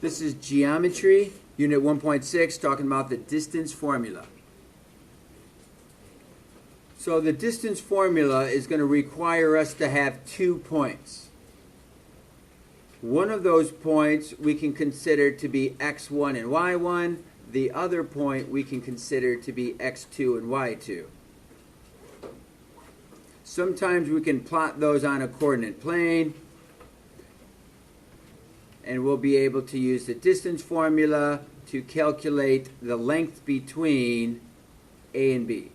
This is Geometry, Unit 1.6, talking about the distance formula. So the distance formula is going to require us to have 2 points. One of those points we can consider to be x1 and y1. The other point we can consider to be x2 and y2. Sometimes we can plot those on a coordinate plane, and we'll be able to use the distance formula to calculate the length between A and B.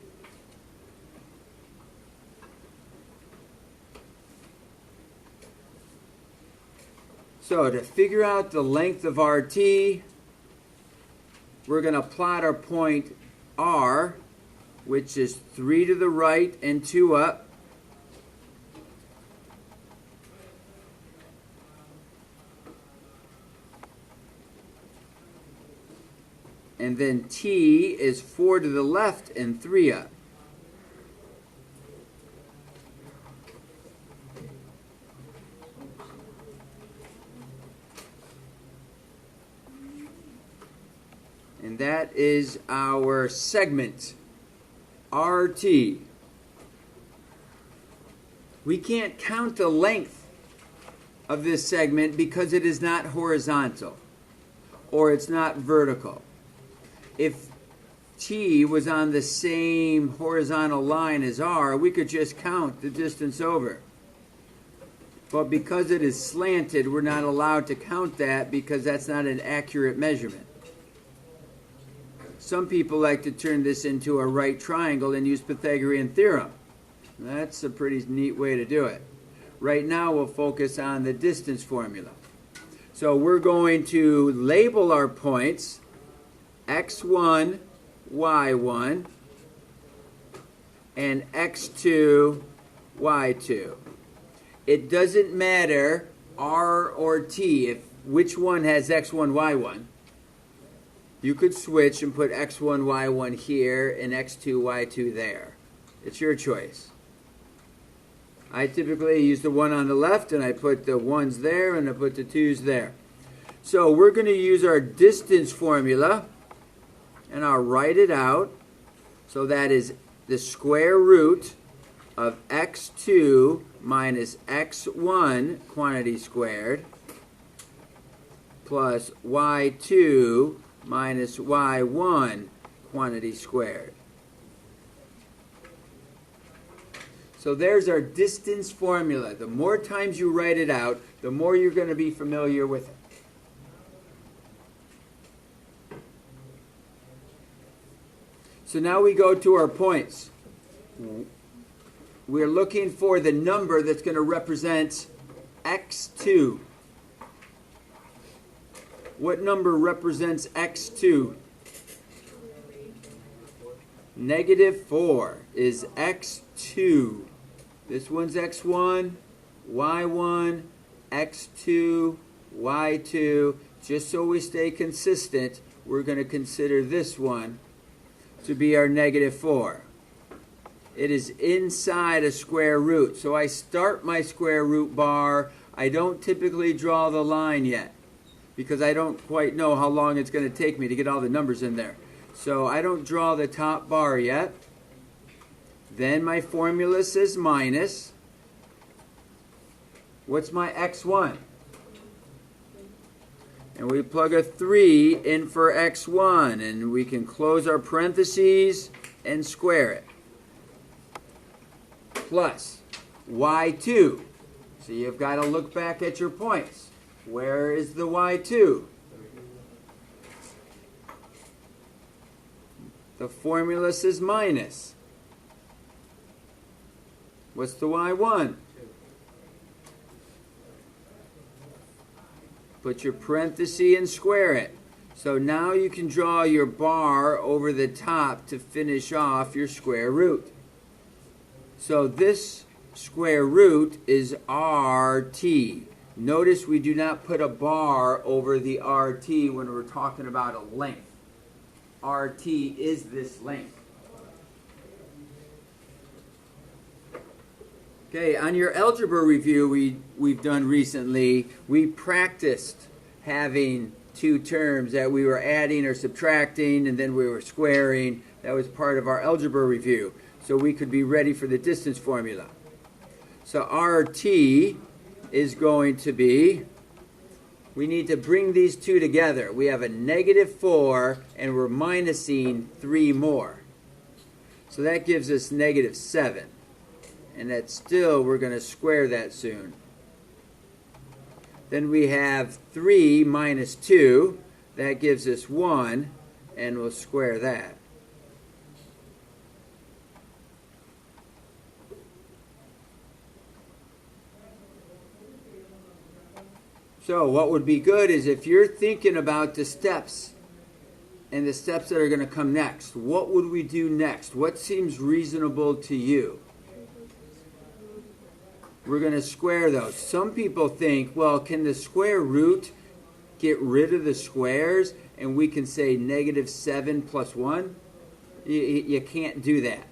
So to figure out the length of RT, we're going to plot our point R, which is 3 to the right and 2 up. And then T is 4 to the left and 3 up. And that is our segment, RT. We can't count the length of this segment because it is not horizontal or it's not vertical. If T was on the same horizontal line as R, we could just count the distance over. But because it is slanted, we're not allowed to count that because that's not an accurate measurement. Some people like to turn this into a right triangle and use Pythagorean theorem. That's a pretty neat way to do it. Right now we'll focus on the distance formula. So we're going to label our points x1, y1, and x2, y2. It doesn't matter R or T if which one has x1, y1. You could switch and put x1, y1 here and x2, y2 there. It's your choice. I typically use the one on the left and I put the ones there and I put the twos there. So we're going to use our distance formula and I'll write it out. So that is the square root of x2 minus x1 quantity squared plus y2 minus y1 quantity squared. So there's our distance formula. The more times you write it out, the more you're going to be familiar with it. So now we go to our points. We're looking for the number that's going to represent x2. What number represents x2? -4 is x2. This one's x1, y1, x2, y2. Just so we stay consistent, we're going to consider this one to be our -4. It is inside a square root. So I start my square root bar. I don't typically draw the line yet because I don't quite know how long it's going to take me to get all the numbers in there. So I don't draw the top bar yet. Then my formula says minus. What's my x1? And we plug a 3 in for x1, and we can close our parentheses and square it. Plus y2. So you've got to look back at your points. Where is the y2? The formula says minus. What's the y1? Put your parenthesis and square it. So now you can draw your bar over the top to finish off your square root. So this square root is RT. Notice we do not put a bar over the RT when we're talking about a length. RT is this length. Okay, on your algebra review we've done recently, we practiced having two terms that we were adding or subtracting, and then we were squaring. That was part of our algebra review, so we could be ready for the distance formula. So RT is going to be, we need to bring these two together. We have a -4, and we're minusing 3 more. So that gives us -7. And that's still, we're going to square that soon. Then we have 3 minus 2. That gives us 1, and we'll square that. So what would be good is if you're thinking about the steps and the steps that are going to come next, what would we do next? What seems reasonable to you? We're going to square those. Some people think, well, can the square root get rid of the squares and we can say -7 plus 1? You can't do that.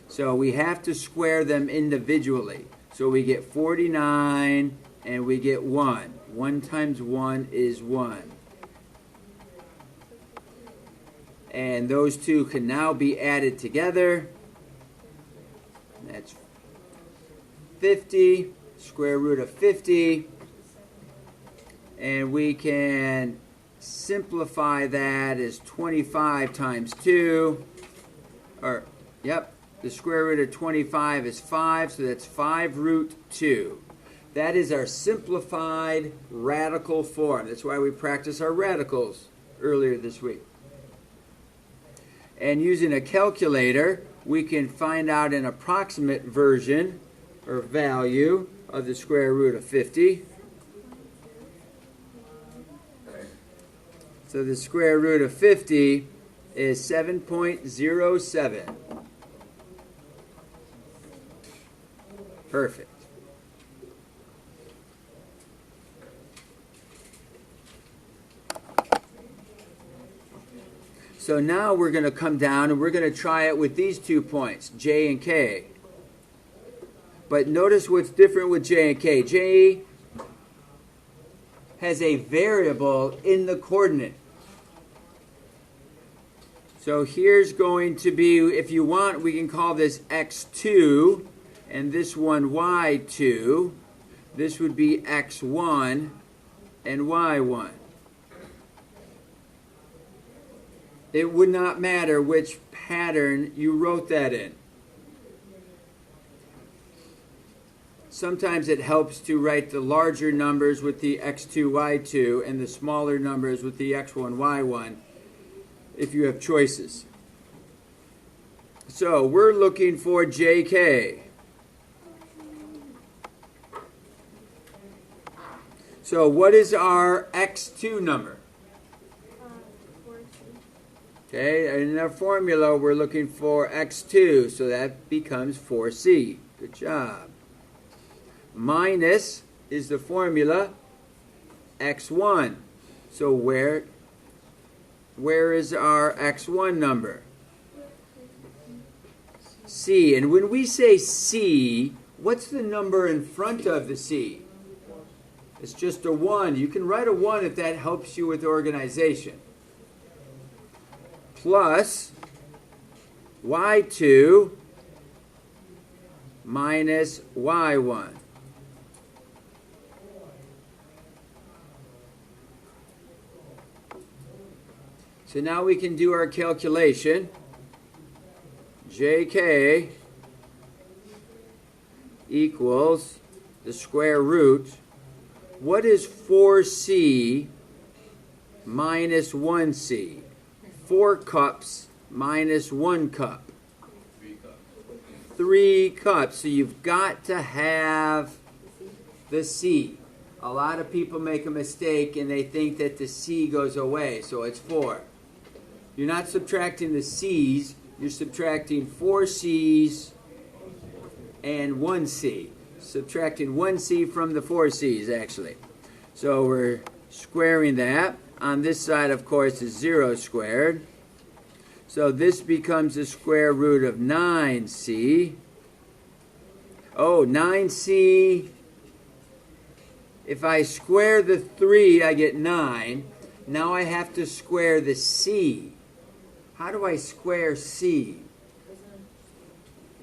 So we have to square them individually. So we get 49 and we get 1. 1 times 1 is 1. And those two can now be added together. That's 50, square root of 50. And we can simplify that as 25 times 2. Or, yep, the square root of 25 is 5, so that's 5 root 2. That is our simplified radical form. That's why we practiced our radicals earlier this week. And using a calculator, we can find out an approximate version or value of the square root of 50. So the square root of 50 is 7.07. Perfect. So now we're going to come down and we're going to try it with these 2 points, J and K. But notice what's different with J and K. J has a variable in the coordinate. So here's going to be, if you want, we can call this x2 and this one y2. This would be x1 and y1. It would not matter which pattern you wrote that in. Sometimes it helps to write the larger numbers with the x2, y2 and the smaller numbers with the x1, y1 if you have choices. So we're looking for JK. So what is our x2 number? Okay, in our formula, we're looking for x2, so that becomes 4c. Good job. Minus is the formula x1. So where is our x1 number? C. And when we say C, what's the number in front of the C? It's just a 1. You can write a 1 if that helps you with organization. Plus y2 minus y1. So now we can do our calculation. JK equals the square root. What is 4c minus 1c? 4 cups minus 1 cup. 3 cups. So you've got to have the C. A lot of people make a mistake and they think that the C goes away, so it's 4. You're not subtracting the C's, you're subtracting 4 C's and 1 C. Subtracting 1 C from the 4 C's, actually. So we're squaring that. On this side, of course, is 0 squared. So this becomes the square root of 9c. Oh, 9c If I square the 3, I get 9. Now I have to square the c. How do I square c?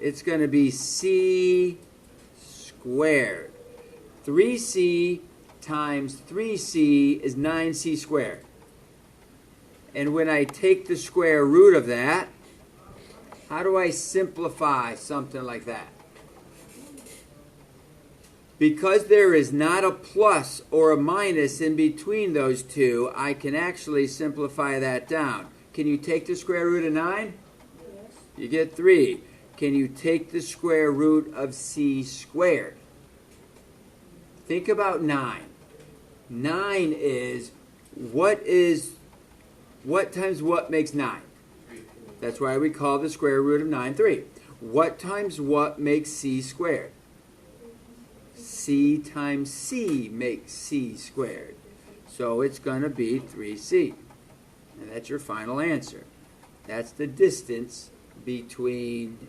It's going to be c squared. 3c times 3c is 9c squared. And when I take the square root of that, how do I simplify something like that? Because there is not a plus or a minus in between those two, I can actually simplify that down. Can you take the square root of 9? Yes. You get 3. Can you take the square root of c squared? Think about 9. 9 is what times what makes 9? That's why we call the square root of 9 3. What times what makes c squared? C times c makes c squared. So it's going to be 3c. And that's your final answer. That's the distance between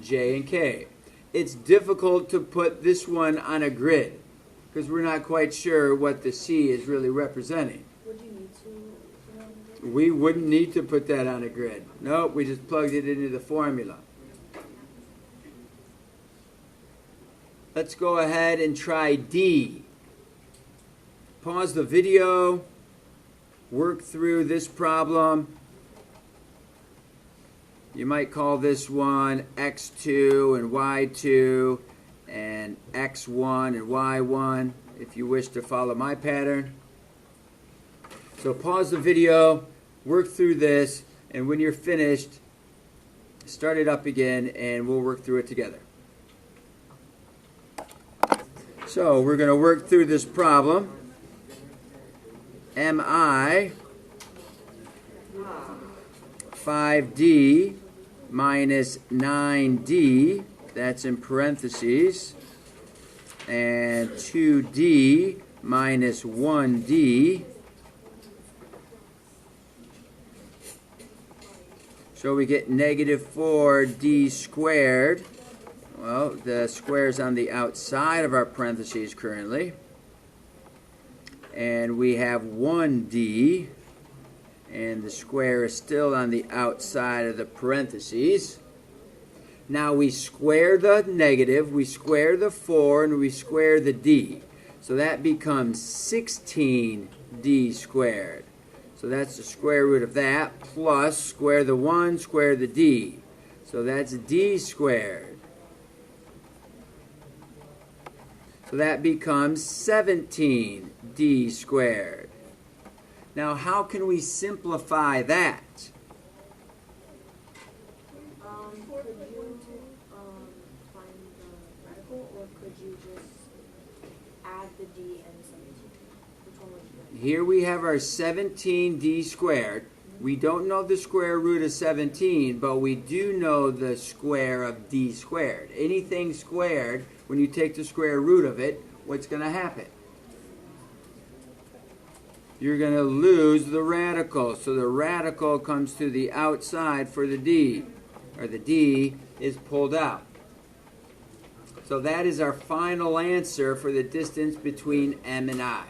J and K. It's difficult to put this one on a grid because we're not quite sure what the C is really representing. Would you need to put it on the grid? We wouldn't need to put that on a grid. Nope, we just plugged it into the formula. Let's go ahead and try D. Pause the video, work through this problem. You might call this one x2 and y2 and x1 and y1 if you wish to follow my pattern. So pause the video, work through this, and when you're finished, start it up again and we'll work through it together. So we're going to work through this problem. MI 5D minus 9D, that's in parentheses, and 2D minus 1D. So we get negative 4D squared. Well, the square's on the outside of our parentheses currently. And we have 1D, and the square is still on the outside of the parentheses. Now we square the negative, we square the 4, and we square the D. So that becomes 16D squared. So that's the square root of that, plus square the 1, square the D. So that's D squared. So that becomes 17D squared. Now, how can we simplify that? Could you find the radical, or could you just add the D and 17? Which one would you do? Here we have our 17D squared. We don't know the square root of 17, but we do know the square of D squared. Anything squared, when you take the square root of it, what's going to happen? You're going to lose the radical. So the radical comes to the outside for the D, or the D is pulled out. So that is our final answer for the distance between M and I.